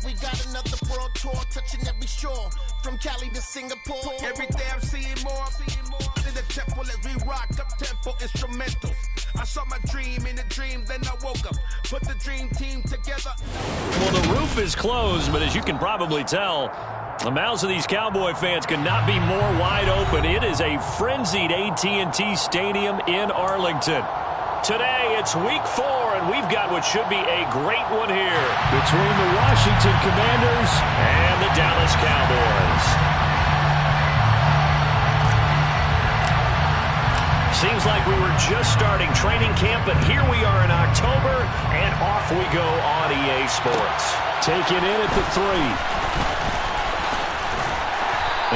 We got another world tour touching every shore, from Cali to Singapore. Every day I'm seeing more in the temple as we rock up tempo instrumentals. I saw my dream in a dream, then I woke up, put the dream team together. Well, the roof is closed, but as you can probably tell, the mouths of these Cowboy fans could not be more wide open. It is a frenzied AT&T Stadium in Arlington. Today, it's week 4, and we've got what should be a great one here between the Washington Commanders and the Dallas Cowboys. Seems like we were just starting training camp, but here we are in October, and off we go on EA Sports. Taking in at the 3.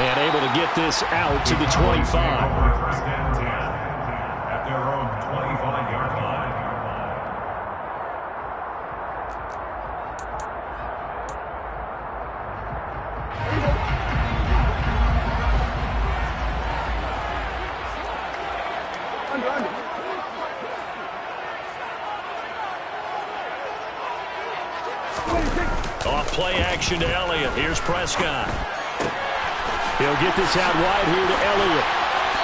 And able to get this out to the 25. Off play action to Elliott. Here's Prescott. He'll get this out wide here to Elliott.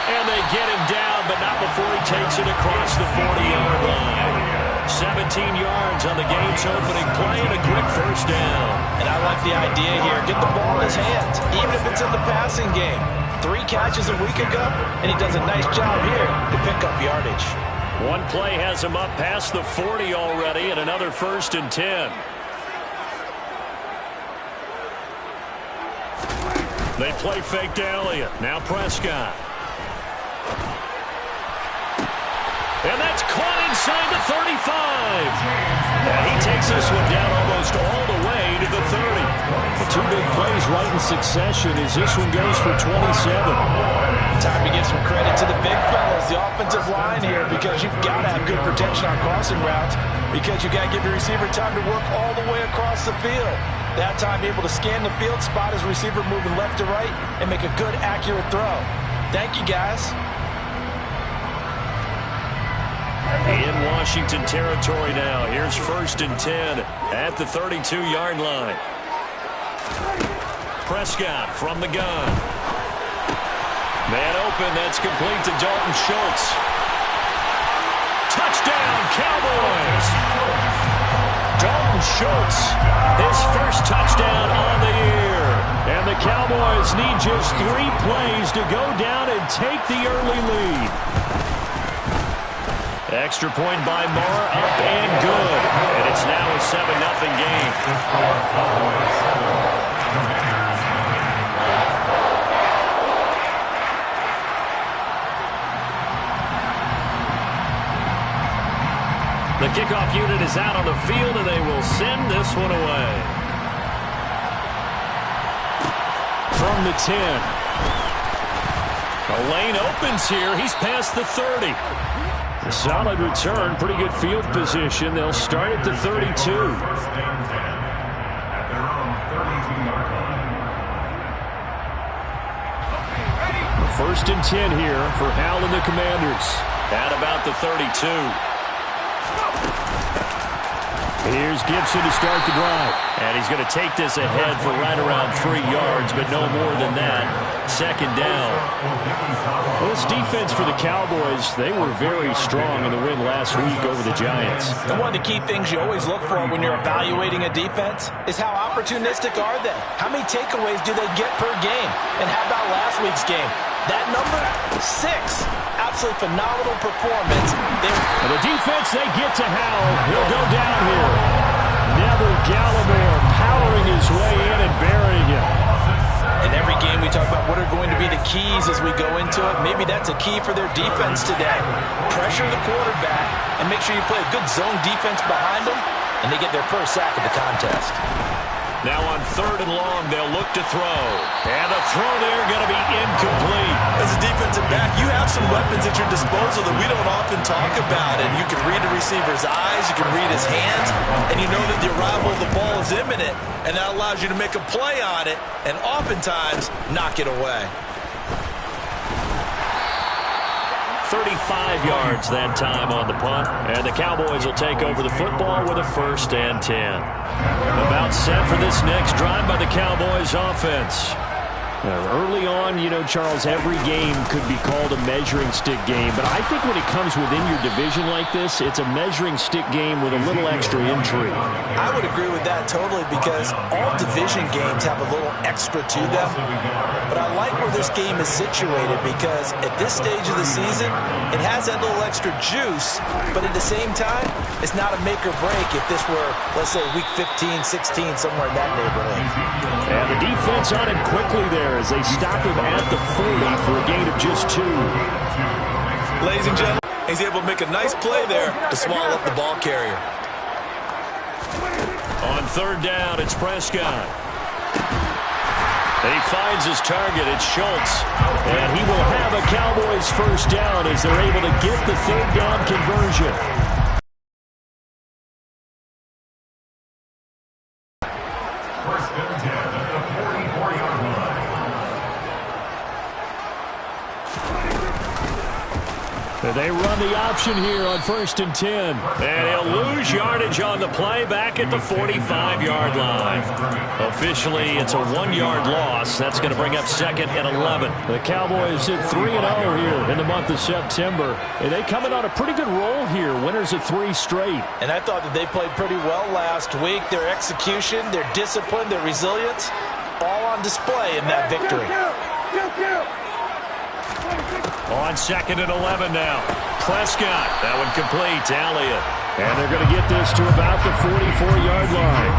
And they get him down, but not before he takes it across the 40-yard line. 17 yards on the game's opening play and a quick first down. And I like the idea here. Get the ball in his hands, even if it's in the passing game. 3 catches a week ago, and he does a nice job here to pick up yardage. One play has him up past the 40 already, and another 1st and 10. They play fake to Elliott. Now Prescott. And that's caught inside the 35. And he takes this one down almost all the way to the 30. The 2 big plays right in succession as this one goes for 27. Time to give some credit to the big fellas, the offensive line here, because you've got to have good protection on crossing routes, because you've got to give your receiver time to work all the way across the field. That time able to scan the field, spot his receiver moving left to right, and make a good, accurate throw. Thank you, guys. In Washington territory now. Here's 1st and 10 at the 32-yard line. Prescott from the gun. Man open, that's complete to Dalton Schultz. Touchdown, Cowboys! Dalton Schultz, his first touchdown on the year. And the Cowboys need just 3 plays to go down and take the early lead. Extra point by Moore, up and good. And it's now a 7-0 game. The kickoff unit is out on the field, and they will send this one away. From the 10. The lane opens here. He's past the 30. A solid return, pretty good field position. They'll start at the 32. First and 10 here for Howell and the Commanders. At about the 32. Here's Gibson to start the drive. And he's going to take this ahead for right around 3 yards, but no more than that. 2nd down. Well, this defense for the Cowboys, they were very strong in the win last week over the Giants. And one of the key things you always look for when you're evaluating a defense is how opportunistic are they? How many takeaways do they get per game? And how about last week's game? That number, 6. Absolutely phenomenal performance. And the defense, they get to Howell. He'll go down here. Neville Gallimore powering his way in and burying him. In every game we talk about what are going to be the keys as we go into it. Maybe that's a key for their defense today. Pressure the quarterback and make sure you play a good zone defense behind them, and they get their first sack of the contest. Now on 3rd and long, they'll look to throw. And the throw there going to be incomplete. As a defensive back, you have some weapons at your disposal that we don't often talk about. And you can read the receiver's eyes, you can read his hands, and you know that the arrival of the ball is imminent. And that allows you to make a play on it and oftentimes knock it away. 35 yards that time on the punt. And the Cowboys will take over the football with a 1st and 10. About set for this next drive by the Cowboys offense. Early on, you know, Charles, every game could be called a measuring stick game. But I think when it comes within your division like this, it's a measuring stick game with a little extra intrigue. I would agree with that totally because all division games have a little extra to them. But I like where this game is situated because at this stage of the season, it has that little extra juice. But at the same time, it's not a make or break if this were, let's say, week 15, 16, somewhere in that neighborhood. And the defense on him quickly there as they stop him at the 40 for a gain of just 2. Ladies and gentlemen, he's able to make a nice play there to swallow up the ball carrier. On 3rd down, it's Prescott. And he finds his target. It's Schultz. And he will have a Cowboys 1st down as they're able to get the 3rd down conversion. They run the option here on 1st and 10. And he'll lose yardage on the play back at the 45-yard line. Officially, it's a 1-yard loss. That's going to bring up 2nd and 11. The Cowboys hit 3-0 here in the month of September. And they coming on a pretty good roll here. Winners of 3 straight. And I thought that they played pretty well last week. Their execution, their discipline, their resilience, all on display in that victory. On 2nd and 11 now. Prescott. That one complete to Elliott. And they're going to get this to about the 44-yard line.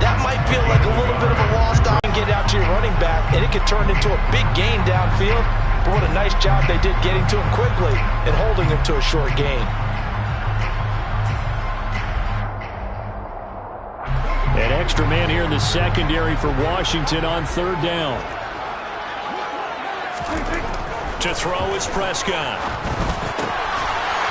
That might feel like a little bit of a loss down and get out to your running back, and it could turn into a big gain downfield. But what a nice job they did getting to him quickly and holding him to a short gain. An extra man here in the secondary for Washington on 3rd down. To throw is Prescott.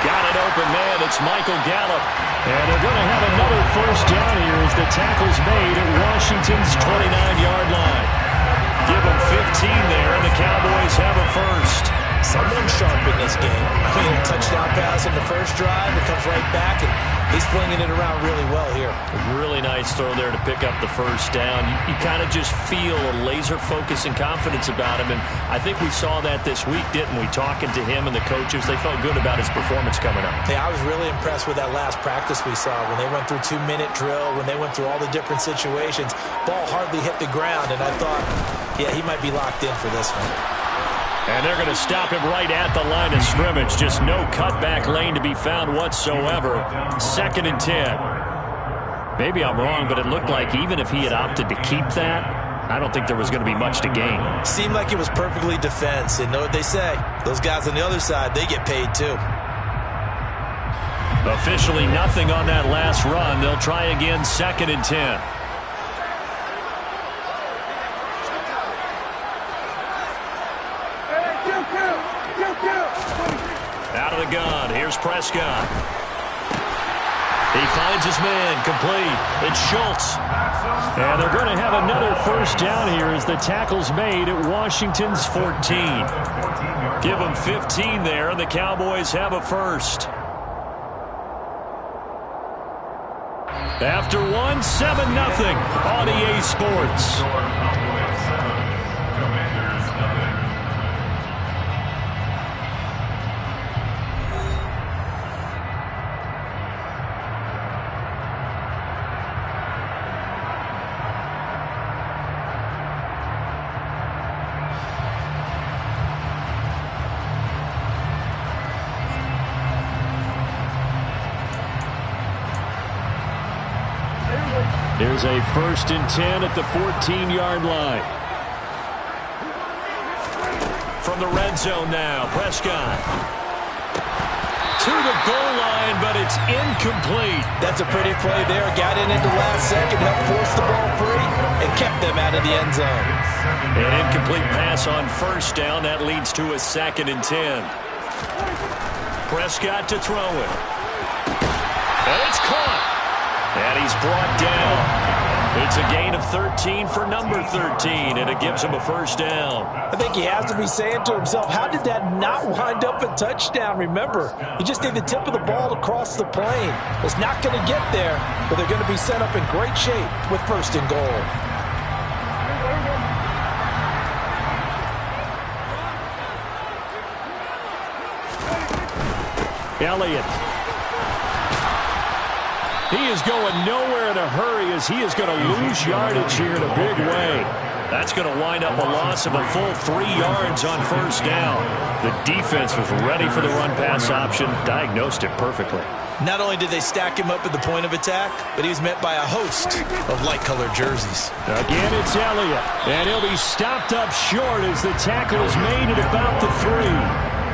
Got an open man. It's Michael Gallup. And they're going to have another 1st down here as the tackle's made at Washington's 29-yard line. Give them 15 there, and the Cowboys have a 1st. Someone sharp in this game. I mean, a touchdown pass in the first drive. It comes right back, and he's flinging it around really well here. Really nice throw there to pick up the 1st down. You kind of just feel a laser focus and confidence about him, and I think we saw that this week, didn't we? Talking to him and the coaches, they felt good about his performance coming up. Yeah, I was really impressed with that last practice we saw when they went through 2-minute drill, when they went through all the different situations. Ball hardly hit the ground, and I thought, yeah, he might be locked in for this one. And they're going to stop him right at the line of scrimmage. Just no cutback lane to be found whatsoever. 2nd and 10. Maybe I'm wrong, but it looked like even if he had opted to keep that, I don't think there was going to be much to gain. Seemed like it was perfectly defense. And know what they say? Those guys on the other side, they get paid too. Officially nothing on that last run. They'll try again 2nd and 10. Out of the gun, here's Prescott. He finds his man, complete. It's Schultz. And they're going to have another 1st down here as the tackle's made at Washington's 14. Give them 15 there, and the Cowboys have a 1st. After 1, 7-0 on EA Sports. Here's a 1st and 10 at the 14-yard line. From the red zone now, Prescott. To the goal line, but it's incomplete. That's a pretty play there. Got in at the last second, helped force the ball free, and kept them out of the end zone. An incomplete pass on 1st down. That leads to a 2nd and 10. Prescott to throw it. And it's caught. And he's brought down. It's a gain of 13 for number 13, and it gives him a first down. I think he has to be saying to himself, how did that not wind up a touchdown? Remember, you just need the tip of the ball to cross the plane. It's not going to get there, but they're going to be set up in great shape with first and goal. Elliott. He is going nowhere in a hurry as he is going to lose yardage here in a big way. That's going to wind up a loss of a full 3 yards on first down. The defense was ready for the run-pass option, diagnosed it perfectly. Not only did they stack him up at the point of attack, but he was met by a host of light-colored jerseys. Again, it's Elliott, and he'll be stopped up short as the tackle is made at about the 3.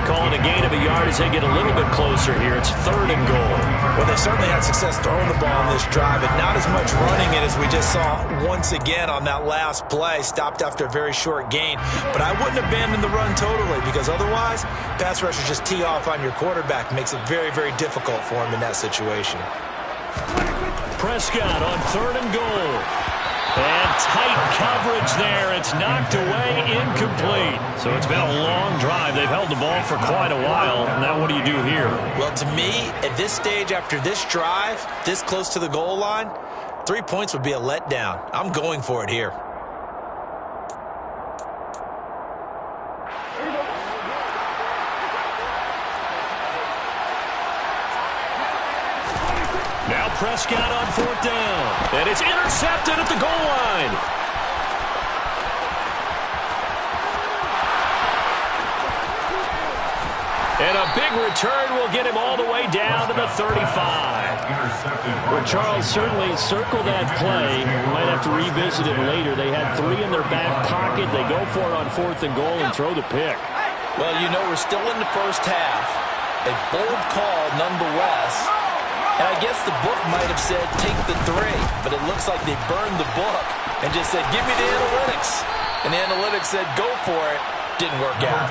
Calling a gain of a yard as they get a little bit closer here. It's 3rd and goal. Well, they certainly had success throwing the ball on this drive, and not as much running it as we just saw once again on that last play. Stopped after a very short gain. But I wouldn't abandon the run totally, because otherwise, pass rushers just tee off on your quarterback. Makes it very, very difficult for him in that situation. Prescott on 3rd and goal. And tight coverage there. It's knocked away, incomplete. So it's been a long drive. They've held the ball for quite a while. Now what do you do here? Well, to me, at this stage after this drive, this close to the goal line, 3 points would be a letdown. I'm going for it here. Now Prescott on 4th down. And it's intercepted at the goal line. And a big return will get him all the way down to the 35. Well, Charles, certainly circle that play. Might have to revisit it later. They had 3 in their back pocket. They go for it on 4th and goal and throw the pick. Well, you know, we're still in the first half. A bold call nonetheless. And I guess the book might have said, take the 3. But it looks like they burned the book and just said, give me the analytics. And the analytics said, go for it. Didn't work out.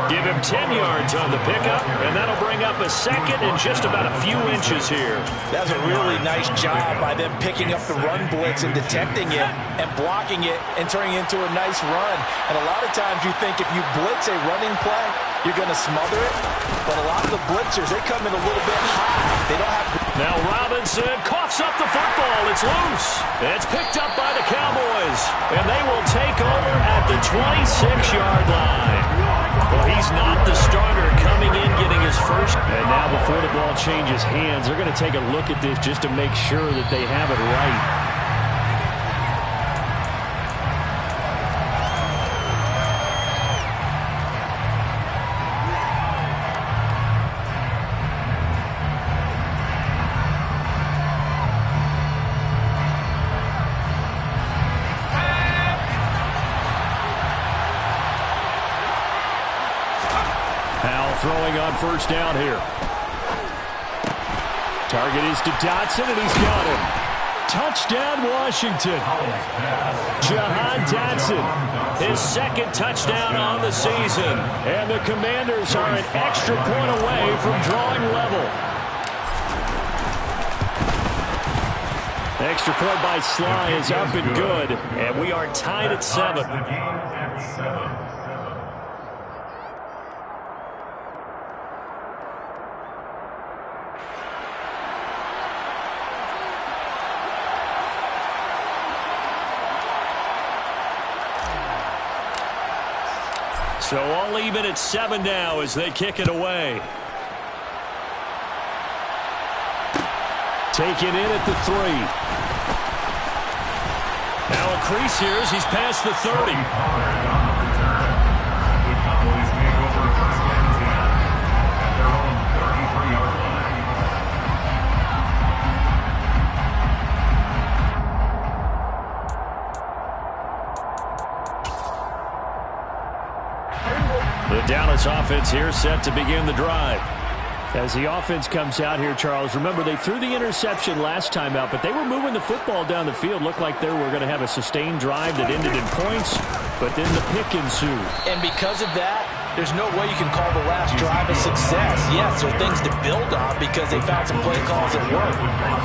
Give him 10 yards on the pickup, and that'll bring up a second and just about a few inches here. That was a really nice job by them picking up the run blitz and detecting it and blocking it and turning it into a nice run. And a lot of times you think if you blitz a running play, you're going to smother it. But a lot of the blitzers, they come in a little bit high. They don't have... Now Robinson coughs up the football. It's loose. It's picked up by the Cowboys. And they will take over at the 26-yard line. Well, he's not the starter coming in, getting his first. And now before the ball changes hands, they're going to take a look at this just to make sure that they have it right. Throwing on first down here. Target is to Dotson, and he's got him. Touchdown, Washington. Jahan Dotson, his 2nd touchdown on the season. And the Commanders are an extra point away from drawing level. Extra point by Sly is up and good. And we are tied at 7. So all even at 7 now as they kick it away. Taken in at the 3. Now a crease here as he's past the 30. The Dallas offense here set to begin the drive. As the offense comes out here, Charles, remember they threw the interception last time out, but they were moving the football down the field. Looked like they were going to have a sustained drive that ended in points, but then the pick ensued. And because of that, there's no way you can call the last drive a success. Yes, there are things to build on because they found some play calls that work.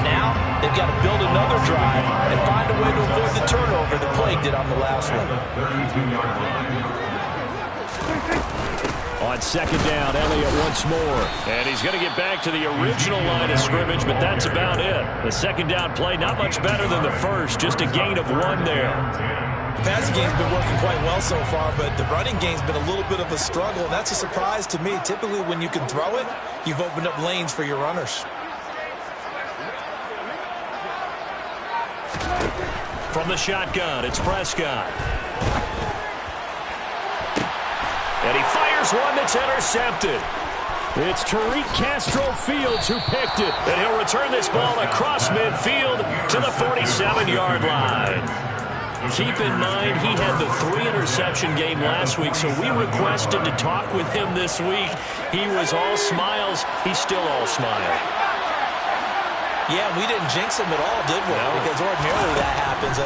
Now, they've got to build another drive and find a way to avoid the turnover the Plague did on the last one. On second down, Elliott once more. And he's going to get back to the original line of scrimmage, but that's about it. The second down play, not much better than the first, just a gain of 1 there. The passing game's been working quite well so far, but the running game's been a little bit of a struggle, and that's a surprise to me. Typically, when you can throw it, you've opened up lanes for your runners. From the shotgun, it's Prescott. And he fires one that's intercepted. It's Tariq Castro-Fields who picked it. And he'll return this ball across midfield to the 47-yard line. Keep in mind, he had the 3-interception game last week, so we requested to talk with him this week. He was all smiles. He's still all smile. Yeah, we didn't jinx him at all, did we? No. Because ordinarily that happens.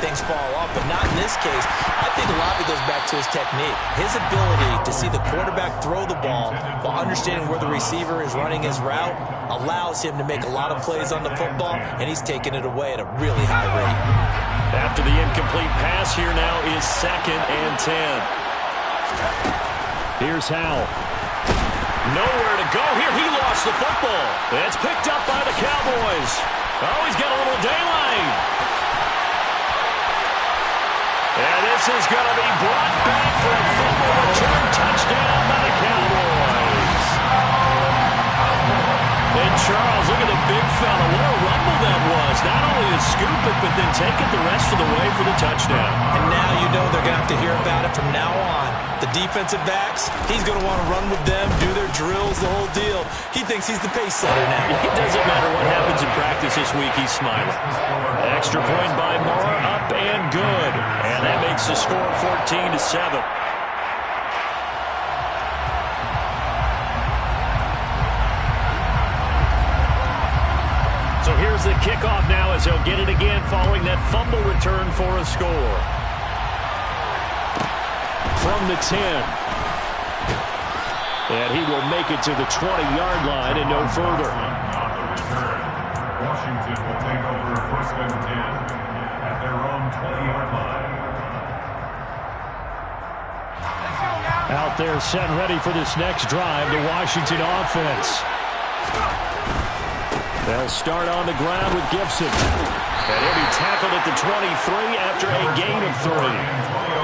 Things fall off, but not in this case. I think a lot of it goes back to his technique. His ability to see the quarterback throw the ball while understanding where the receiver is running his route allows him to make a lot of plays on the football, and he's taking it away at a really high rate. After the incomplete pass, here now is 2nd and 10. Here's Howell. Nowhere to go here. He lost the football. It's picked up by the Cowboys. Oh, he's got a little daylight. And this is going to be brought back for a fumble return touchdown by the Cowboys. And Charles, look at the big fella. What a rumble that was. Not only to scoop it, but then take it the rest of the way for the touchdown. And now you know they're going to have to hear about it from now on. The defensive backs, he's going to want to run with them, do their drills, the whole deal. He thinks he's the pace setter now. It doesn't matter what happens in practice this week, he's smiling. Extra point by Moore, up and good. And that makes the score 14-7. So here's the kickoff now as he'll get it again following that fumble return for a score. From the 10. And he will make it to the 20-yard line and no further. Washington will take over 1st and 10 at their own 20-yard line. Out there set and ready for this next drive, the Washington offense. They'll start on the ground with Gibson. And he'll be tackled at the 23 after a gain of 3.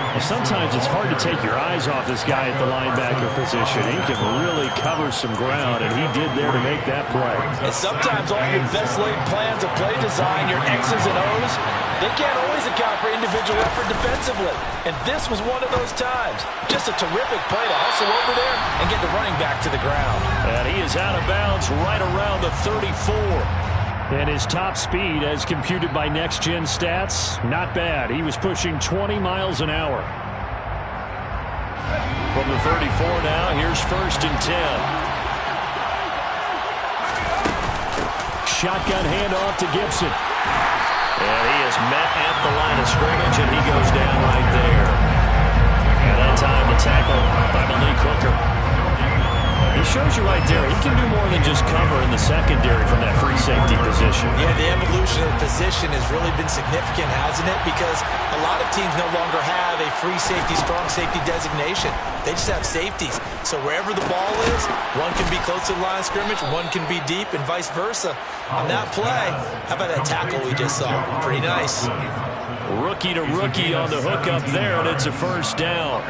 Well, sometimes it's hard to take your eyes off this guy at the linebacker position. He can really cover some ground, and he did there to make that play. And sometimes all your best laid plans of play design, your X's and O's, they can't always account for individual effort defensively. And this was one of those times. Just a terrific play to hustle over there and get the running back to the ground. And he is out of bounds right around the 34. And his top speed, as computed by Next Gen Stats, not bad. He was pushing 20 miles an hour. From the 34 now, here's 1st and 10. Shotgun handoff to Gibson. And he is met at the line of scrimmage, and he goes down right there. And that time the tackle by Malik Hooker. He shows you right there, he can do more than just cover in the secondary from that free safety position. Yeah, the evolution of the position has really been significant, hasn't it? Because a lot of teams no longer have a free safety, strong safety designation. They just have safeties. So wherever the ball is, one can be close to the line of scrimmage, one can be deep, and vice versa. On that play, how about that tackle we just saw? Pretty nice. Rookie to rookie on the hook up there, and it's a 1st down.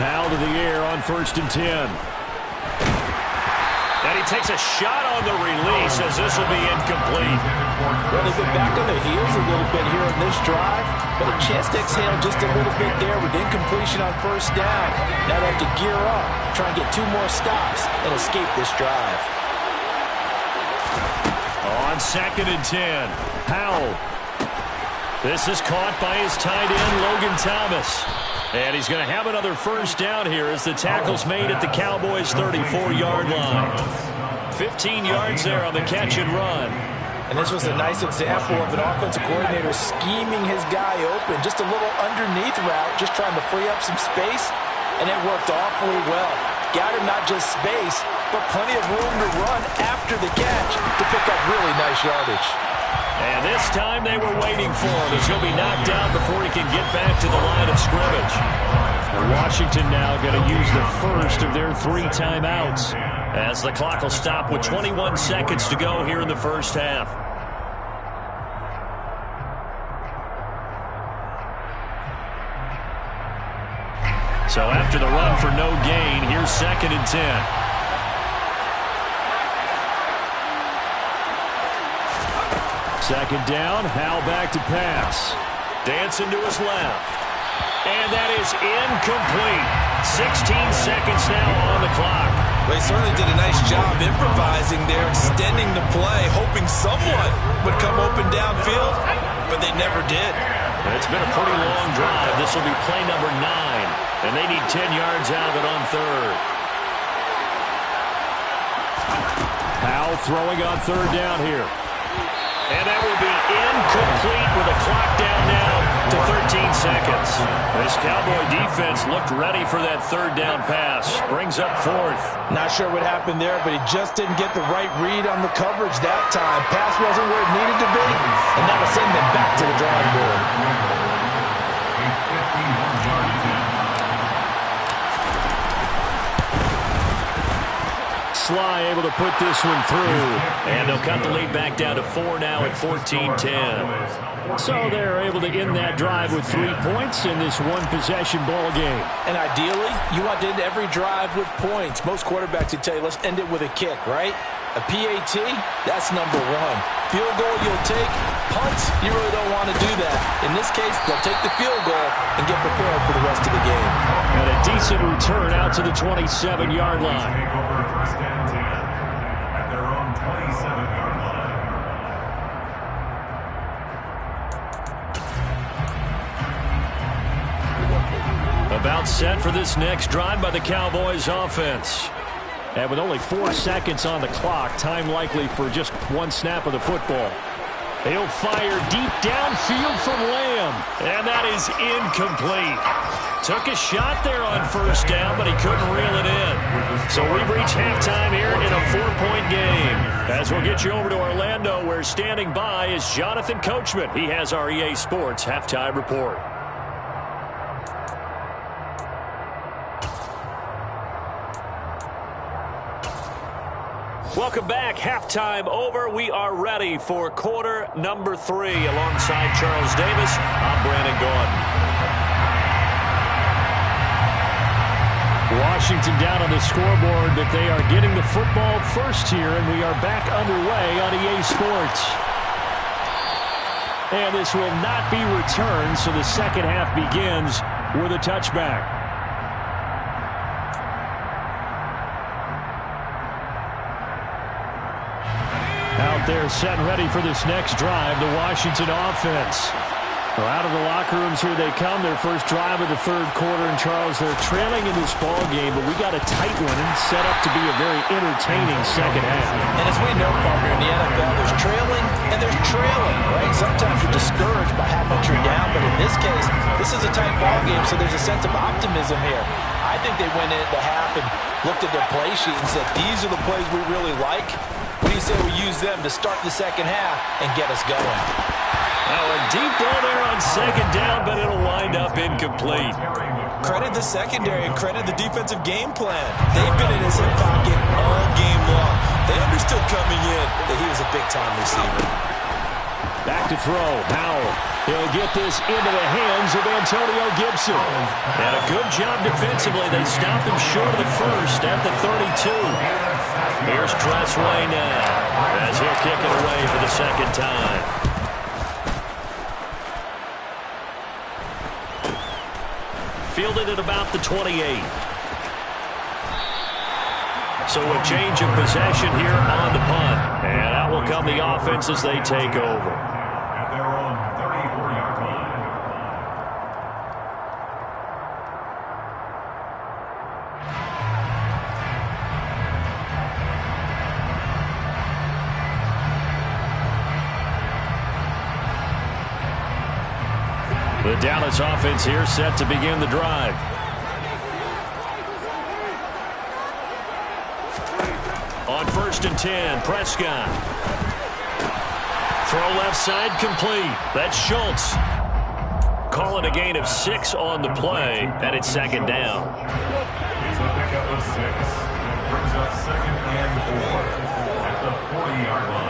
Now to the air on 1st and 10. And he takes a shot on the release as this will be incomplete. Well, they've been back on their heels a little bit here in this drive, but a chance to exhale just a little bit there with incompletion on 1st down. Now they have to gear up, try and get 2 more stops and escape this drive. On 2nd and 10, Howell. This is caught by his tight end, Logan Thomas. And he's going to have another 1st down here as the tackle's made at the Cowboys' 34-yard line. 15 yards there on the catch and run. And this was a nice example of an offensive coordinator scheming his guy open. Just a little underneath route, just trying to free up some space, and it worked awfully well. Got him not just space, but plenty of room to run after the catch to pick up really nice yardage. And this time they were waiting for him as he'll be knocked down before he can get back to the line of scrimmage. Washington now going to use the first of their 3 timeouts as the clock will stop with 21 seconds to go here in the first half. So after the run for no gain, here's 2nd and 10. Second down, Howell back to pass. Dancing to his left. And that is incomplete. 16 seconds now on the clock. Well, he certainly did a nice job improvising there, extending the play, hoping someone would come open downfield, but they never did. It's been a pretty long drive. This will be play number 9, and they need 10 yards out of it on 3rd. Howell throwing on 3rd down here. And that will be incomplete with a clock down now to 13 seconds. This Cowboy defense looked ready for that 3rd down pass. Brings up 4th. Not sure what happened there, but he just didn't get the right read on the coverage that time. Pass wasn't where it needed to be, and that'll send them back to the drawing board. Sly able to put this one through. And they'll cut the lead back down to 4 now at 14-10. So they're able to end that drive with 3 points in this one-possession ball game. And ideally, you want to end every drive with points. Most quarterbacks would tell you, let's end it with a kick, right? A PAT, that's number 1. Field goal you'll take. Punts, you really don't want to do that. In this case, they'll take the field goal and get prepared for the rest of the game. And a decent return out to the 27-yard line. Take over 1st and 10 at their own 27-yard line. About set for this next drive by the Cowboys offense. And with only 4 seconds on the clock, time likely for just 1 snap of the football. He'll fire deep downfield from Lamb. And that is incomplete. Took a shot there on 1st down, but he couldn't reel it in. So we've reached halftime here in a 4-point game. As we'll get you over to Orlando, where standing by is Jonathan Coachman. He has our EA Sports halftime report. Welcome back. Halftime over. We are ready for quarter number 3. Alongside Charles Davis, I'm Brandon Gaudin. Washington down on the scoreboard, but they are getting the football first here, and we are back underway on EA Sports. And this will not be returned, so the second half begins with a touchback. Out there set and ready for this next drive, the Washington offense. Well, out of the locker rooms here they come, their first drive of the 3rd quarter. And Charles, they're trailing in this ball game, but we got a tight one and set up to be a very entertaining second half. And as we know, partner, in the NFL, there's trailing and there's trailing, right? Sometimes you're discouraged by how much you're down, but in this case, this is a tight ball game, so there's a sense of optimism here. I think they went into the half and looked at their play sheet and said, these are the plays we really like. What do you say we use them to start the second half and get us going? Now a deep ball there on 2nd down, but it'll wind up incomplete. Credit the secondary and credit the defensive game plan. They've been in his hip pocket all game long. They understood coming in that he was a big-time receiver. Back to throw. Howell. He'll get this into the hands of Antonio Gibson. And a good job defensively. They stopped him short of the first at the 32. Here's Tressway now as he'll kick it away for the 2nd time. Fielded at about the 28. So a change of possession here on the punt. And out will come the offense as they take over. At their own 34-yard line. The Dallas offense here set to begin the drive. On 1st and 10, Prescott. Throw left side complete. That's Schultz. Calling a gain of 6 on the play, and it's 2nd down. It's a pickup of 6. That brings up 2nd and 4 at the 40-yard line.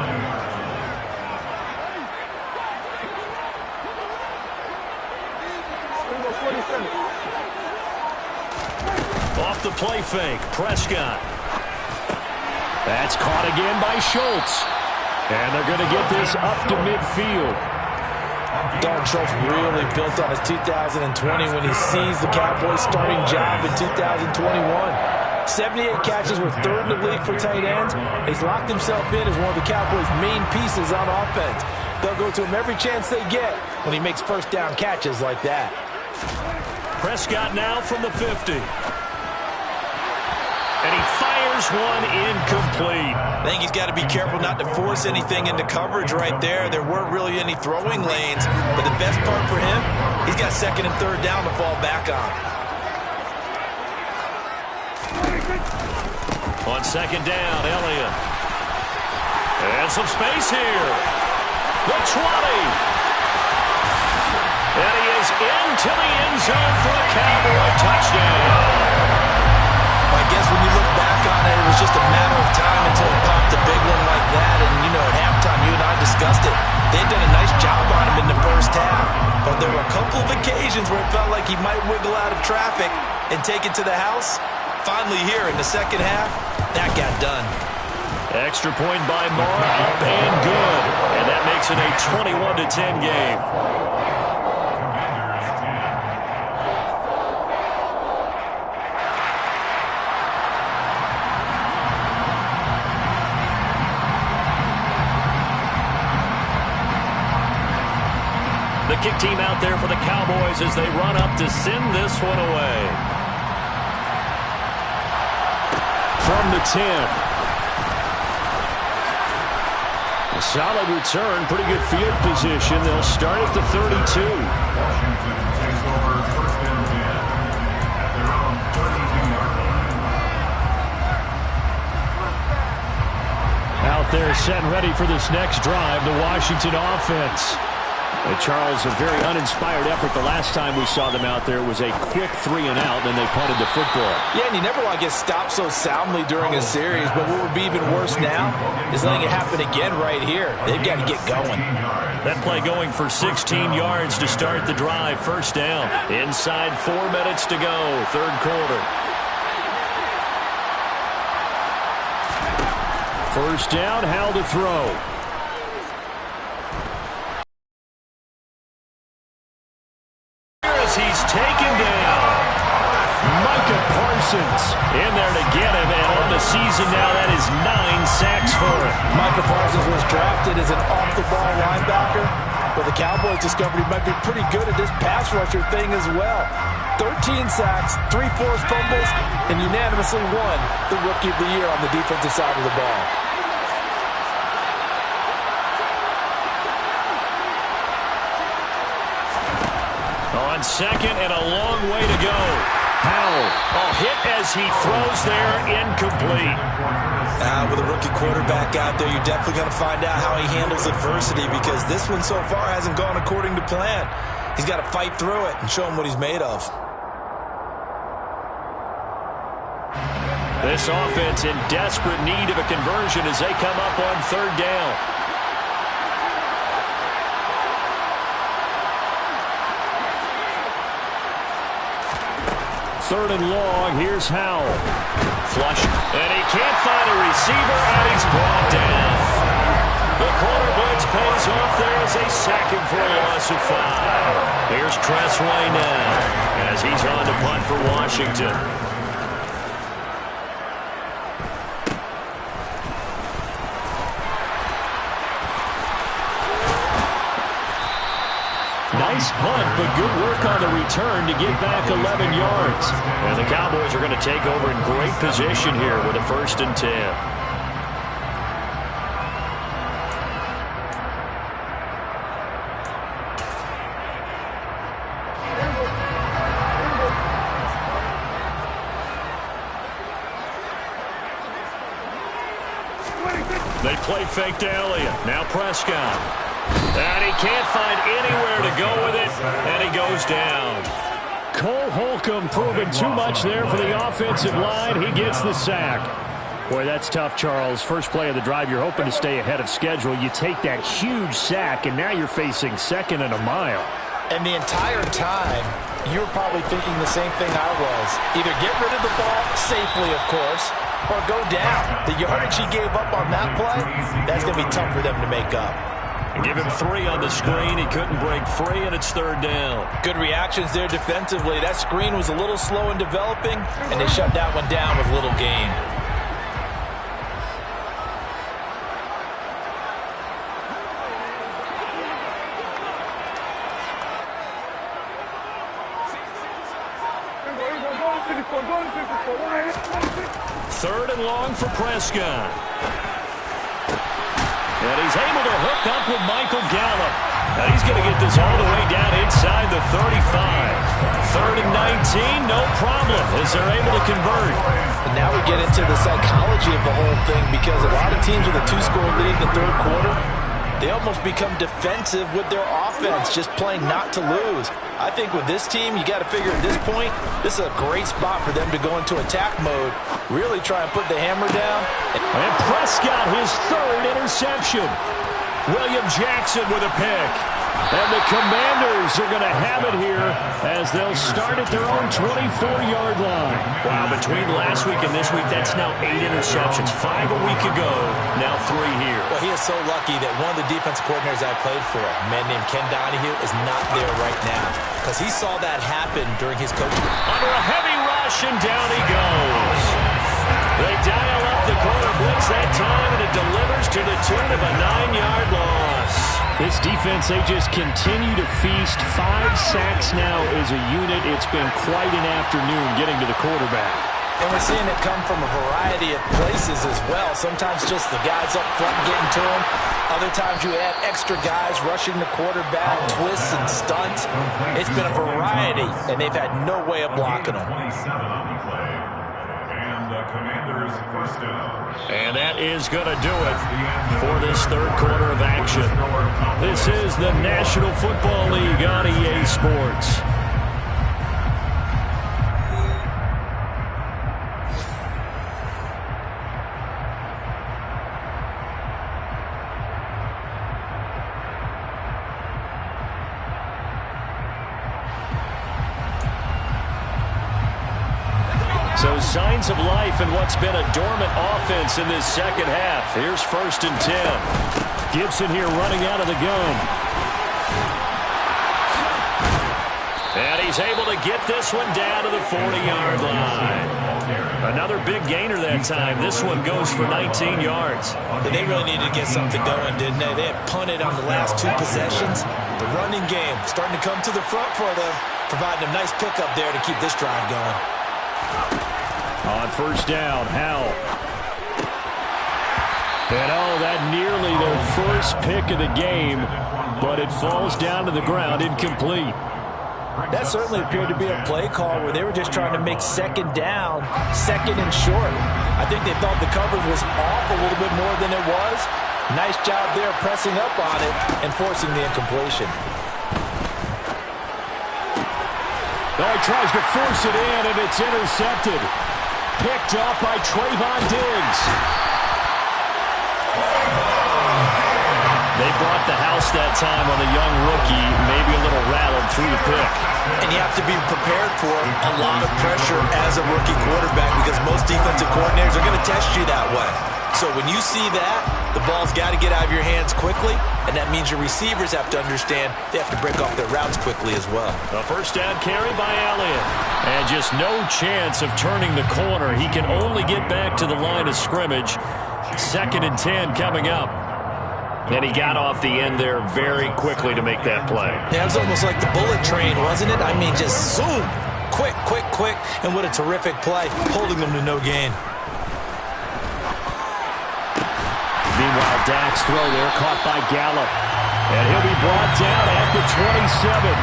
Off the play fake, Prescott. That's caught again by Schultz. And they're going to get this up to midfield. Dalton Schultz really built on his 2020 when he seized the Cowboys' starting job in 2021. 78 catches were 3rd in the league for tight ends. He's locked himself in as one of the Cowboys' main pieces on offense. They'll go to him every chance they get when he makes 1st down catches like that. Prescott now from the 50. And he fires one incomplete. I think he's got to be careful not to force anything into coverage right there. There weren't really any throwing lanes. But the best part for him, he's got 2nd and 3rd down to fall back on. On 2nd down, Elliott. And some space here. The 20. And he is into the end zone for a Cowboy touchdown. I guess when you look back on it, it was just a matter of time until he popped a big one like that. And, you know, at halftime, you and I discussed it. They had done a nice job on him in the 1st half. But there were a couple of occasions where it felt like he might wiggle out of traffic and take it to the house. Finally here in the 2nd half, that got done. Extra point by Moore, up and good. And that makes it a 21-10 game. The kick team out there for the Cowboys as they run up to send this one away. From the 10. A solid return, pretty good field position. They'll start at the 32. Washington takes over 1st and 10 at their own 32-yard line. Out there set and ready for this next drive, the Washington offense. Charles, a very uninspired effort. The last time we saw them out there was a quick 3-and-out, and they punted the football. Yeah, and you never want to get stopped so soundly during a series, but what would be even worse now is letting it happen again right here. They've got to get going. That play going for 16 yards to start the drive. 1st down. Inside 4 minutes to go, 3rd quarter. 1st down, Howell to throw. He's taken down. Micah Parsons in there to get him, and on the season now, that is 9 sacks for him. Micah Parsons was drafted as an off-the-ball linebacker, but the Cowboys discovered he might be pretty good at this pass rusher thing as well. 13 sacks, 3 forced fumbles, and unanimously won the Rookie of the Year on the defensive side of the ball. On 2nd and a long way to go. Howell, hit as he throws there, incomplete. With a rookie quarterback out there, you're definitely going to find out how he handles adversity, because this one so far hasn't gone according to plan. He's got to fight through it and show him what he's made of. This offense in desperate need of a conversion as they come up on 3rd down. 3rd and long. Here's Howell. Flush. And he can't find a receiver, and he's brought down. The corner blitz pays off there as they sack him for a loss of 5. Here's Tressway now as he's on to punt for Washington. Nice punt, but good work on the return to get back 11 yards. And the Cowboys are going to take over in great position here with a 1st and 10. play fake to Elliott. Now Prescott. And he can't find anywhere to go with it, and he goes down. Cole Holcomb proving too much there for the offensive line. He gets the sack. Boy, that's tough, Charles. First play of the drive, you're hoping to stay ahead of schedule. You take that huge sack, and now you're facing 2nd and a mile. And the entire time, you were probably thinking the same thing I was. Either get rid of the ball, safely, of course, or go down. The yardage he gave up on that play, that's going to be tough for them to make up. Give him 3 on the screen. He couldn't break free, and it's 3rd down. Good reactions there defensively. That screen was a little slow in developing, and they shut that one down with little gain. Third and long for Prescott. And he's able to hook up with Michael Gallup. Now he's going to get this all the way down inside the 35. 3rd and 19, no problem, as they're able to convert. And now we get into the psychology of the whole thing, because a lot of teams with a 2-score lead in the 3rd quarter, they almost become defensive with their offense, just playing not to lose. I think with this team, you got to figure at this point, this is a great spot for them to go into attack mode, really try and put the hammer down. And Prescott, his 3rd interception. William Jackson with a pick. And the Commanders are going to have it here as they'll start at their own 24-yard line. Wow, between last week and this week, that's now 8 interceptions. 5 a week ago, now 3 here. Well, he is so lucky that one of the defensive coordinators I played for, a man named Ken Donahue, is not there right now, because he saw that happen during his coaching. Under a heavy rush, and down he goes. They dial up the corner blitz that time, and it delivers to the tune of a 9-yard loss. This defense, they just continue to feast. 5 sacks now as a unit. It's been quite an afternoon getting to the quarterback. And we're seeing it come from a variety of places as well. Sometimes just the guys up front getting to him. Other times you add extra guys rushing the quarterback, twists and stunts. It's been a variety, and they've had no way of blocking them. 27 on the play. And the Commanders first down. And that is going to do it for this 3rd quarter of action. This is the National Football League on EA Sports. So signs of life in what's been a dormant offense in this 2nd half. Here's 1st and 10. Gibson here running out of the gun. And he's able to get this one down to the 40-yard line. Another big gainer that time. This one goes for 19 yards. They really needed to get something going, didn't they? They had punted on the last 2 possessions. The running game starting to come to the front for them, providing a nice pickup there to keep this drive going. On 1st down, Howell. And that nearly their first pick of the game, but it falls down to the ground, incomplete. That certainly appeared to be a play call where they were just trying to make 2nd down, 2nd and short. I think they thought the coverage was off a little bit more than it was. Nice job there pressing up on it and forcing the incompletion. He tries to force it in, and it's intercepted. Picked up by Trayvon Diggs. They brought the house that time on the young rookie, maybe a little rattled through the pick. And you have to be prepared for a lot of pressure as a rookie quarterback, because most defensive coordinators are going to test you that way. So when you see that, the ball's got to get out of your hands quickly, and that means your receivers have to understand they have to break off their routes quickly as well. A 1st down carry by Elliott. And just no chance of turning the corner. He can only get back to the line of scrimmage. 2nd and 10 coming up. And he got off the end there very quickly to make that play. Yeah, it was almost like the bullet train, wasn't it? I mean, just zoom. Quick, quick, quick. And what a terrific play, holding them to no gain. Meanwhile, Dak's throw there caught by Gallup. And he'll be brought down at the 27.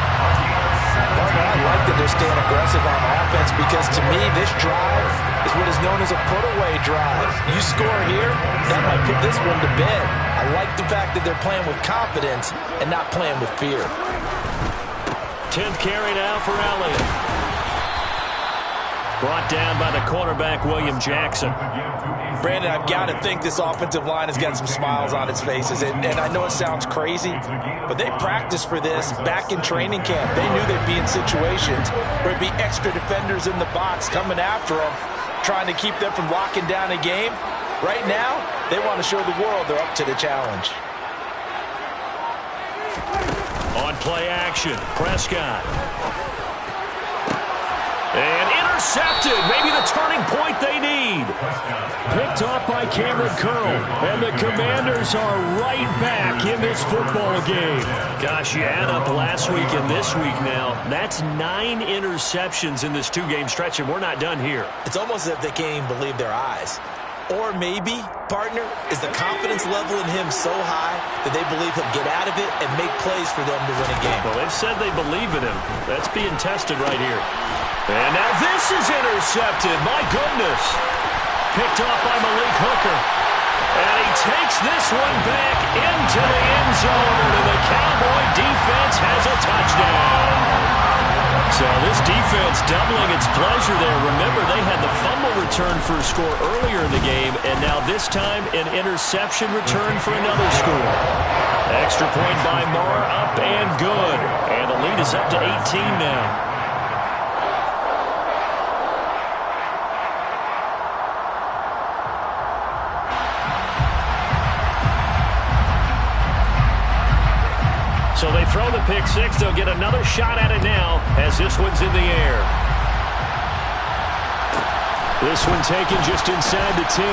Partner, I like that they're staying aggressive on offense because, to me, this drive is what is known as a put-away drive. You score here, that might put this one to bed. I like the fact that they're playing with confidence and not playing with fear. 10th carry now for Elliott. Brought down by the cornerback, William Jackson. Brandon, I've got to think this offensive line has got some smiles on its faces. And I know it sounds crazy, but they practiced for this back in training camp. They knew they'd be in situations where it'd be extra defenders in the box coming after them, trying to keep them from locking down a game. Right now, they want to show the world they're up to the challenge. On play action, Prescott. And intercepted. Maybe the turning point they need. Picked off by Cameron Curl. And the Commanders are right back in this football game. Gosh, you add up last week and this week now. That's 9 interceptions in this 2-game stretch, and we're not done here. It's almost as if they can't even believe their eyes. Or maybe, partner, is the confidence level in him so high that they believe he'll get out of it and make plays for them to win a game. Well, they've said they believe in him. That's being tested right here. And now this is intercepted. My goodness. Picked off by Malik Hooker. And he takes this one back into the end zone. And the Cowboy defense has a touchdown. So this defense doubling its pleasure there. Remember, they had the fumble return for a score earlier in the game, and now this time an interception return for another score. Extra point by Moore, up and good. And the lead is up to 18 now. So they throw the pick six. They'll get another shot at it now as this one's in the air. This one taken just inside the 10.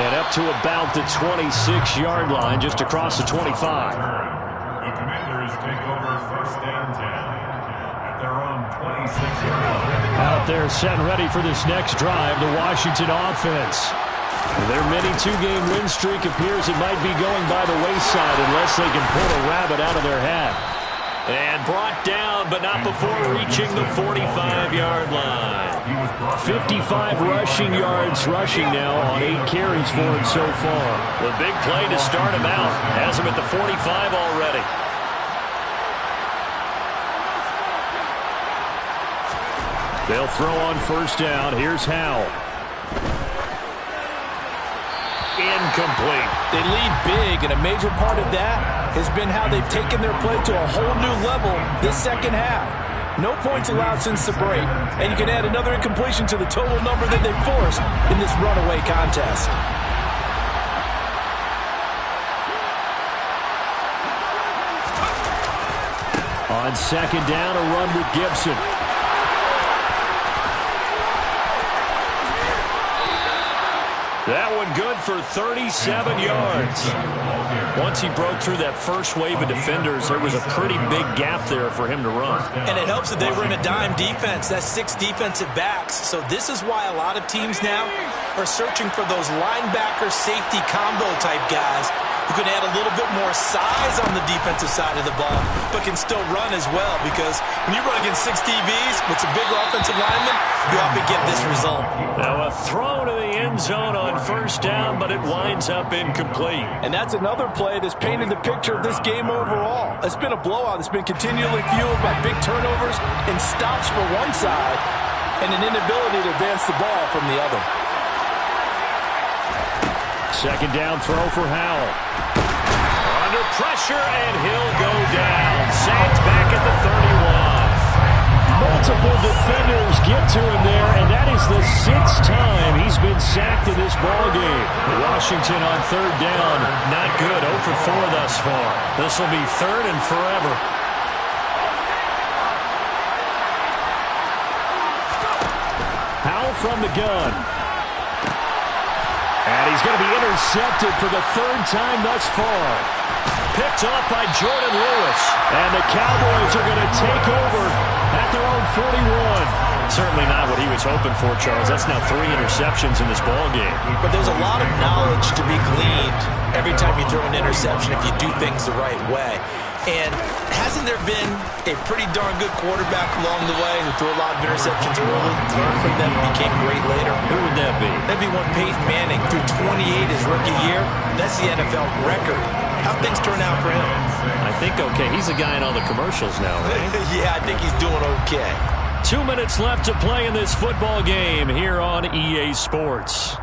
And up to about the 26-yard line, just across the 25. The Commanders take over 1st and 10 at their own 26-yard line. Out there set and ready for this next drive, the Washington offense. Their mini 2-game win streak appears it might be going by the wayside unless they can pull a rabbit out of their hat. And brought down, but not before reaching the 45-yard line. 55 rushing yards now on 8 carries for him so far. The big play to start him out. Has him at the 45 already. They'll throw on 1st down. Here's Howell. Incomplete. They lead big, and a major part of that has been how they've taken their play to a whole new level this second half. No points allowed since the break, and you can add another incompletion to the total number that they've forced in this runaway contest. On 2nd down, a run with Gibson. That one good for 37 yards. Once he broke through that first wave of defenders, there was a pretty big gap there for him to run. And it helps that they were in a dime defense. That's 6 defensive backs. So this is why a lot of teams now are searching for those linebacker safety combo type guys who can add a little bit more size on the defensive side of the ball, but can still run as well, because when you run against 6 DBs with some bigger offensive linemen, you often get this result. Now a throw to the end zone on 1st down, but it winds up incomplete. And that's another play that's painted the picture of this game overall. It's been a blowout. It's been continually fueled by big turnovers and stops for one side and an inability to advance the ball from the other. 2nd down throw for Howell. Under pressure, and he'll go down. Sacked back at the 31. Multiple defenders get to him there, and that is the 6th time he's been sacked in this ballgame. Washington on 3rd down. Not good. 0 for 4 thus far. This will be 3rd and forever. Howell from the gun. And he's going to be intercepted for the 3rd time thus far. Picked off by Jordan Lewis. And the Cowboys are going to take over at their own 41. Certainly not what he was hoping for, Charles. That's now 3 interceptions in this ball game. But there's a lot of knowledge to be gleaned every time you throw an interception if you do things the right way. And hasn't there been a pretty darn good quarterback along the way who threw a lot of interceptions early, learned from them, and became great later? Who would that be? That'd be one Peyton Manning. Threw 28 his rookie year. That's the NFL record. How'd things turn out for him? I think okay. He's a guy in all the commercials now, right? Yeah, I think he's doing okay. 2 minutes left to play in this football game here on EA Sports.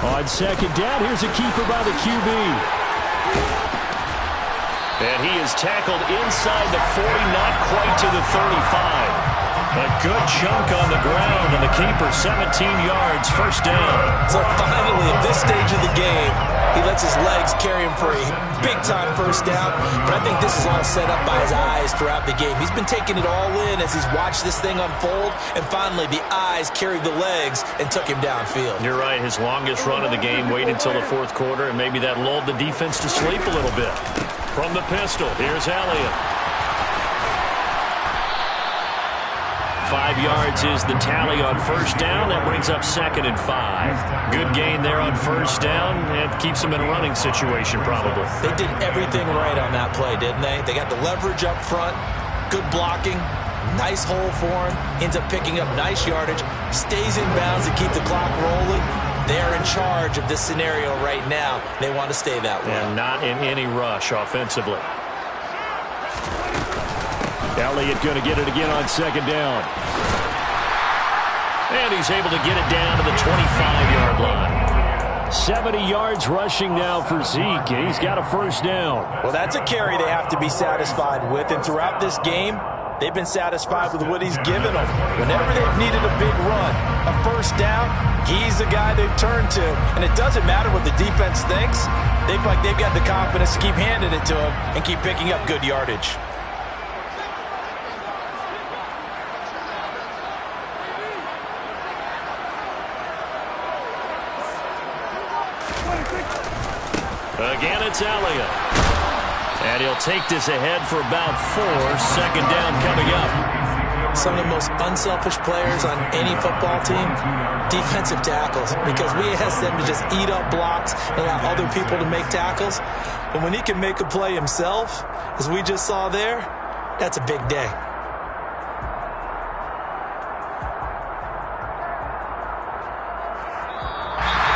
On second down, here's a keeper by the QB. And he is tackled inside the 40, not quite to the 35. A good chunk on the ground, and the keeper 17 yards, first down. So finally, at this stage of the game, he lets his legs carry him for a big-time first down. But I think this is all set up by his eyes throughout the game. He's been taking it all in as he's watched this thing unfold, and finally the eyes carried the legs and took him downfield. You're right. His longest run of the game waited until the fourth quarter, and maybe that lulled the defense to sleep a little bit. From the pistol, here's Elliott. 5 yards is the tally on first down. That brings up 2nd and 5. Good gain there on first down. It keeps them in a running situation, probably. They did everything right on that play, didn't they? They got the leverage up front, good blocking, nice hole for him, ends up picking up nice yardage, stays in bounds to keep the clock rolling. They're in charge of this scenario right now. They want to stay that way. And not in any rush offensively. Elliott going to get it again on second down. And he's able to get it down to the 25-yard line. 70 yards rushing now for Zeke, and he's got a first down. Well, that's a carry they have to be satisfied with, and throughout this game, they've been satisfied with what he's given them. Whenever they've needed a big run, a first down, he's the guy they've turned to. And it doesn't matter what the defense thinks. They feel like they've got the confidence to keep handing it to him and keep picking up good yardage. Again, it's Elliott. And he'll take this ahead for about 4. Second down coming up. Some of the most unselfish players on any football team, defensive tackles, because we ask them to just eat up blocks and allow other people to make tackles. But when he can make a play himself, as we just saw there, that's a big day.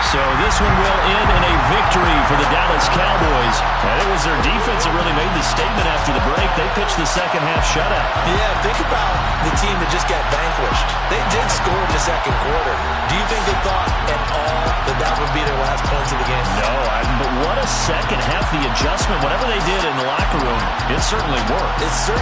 So this one will end in a victory for the Dallas Cowboys. And it was their defense that really made the statement after the break. They pitched the second half shutout. Yeah, think about the team that just got vanquished. They did score in the second quarter. Do you think they thought at all that that would be their last points of the game? No, but what a second half. The adjustment, whatever they did in the locker room, it certainly worked. It certainly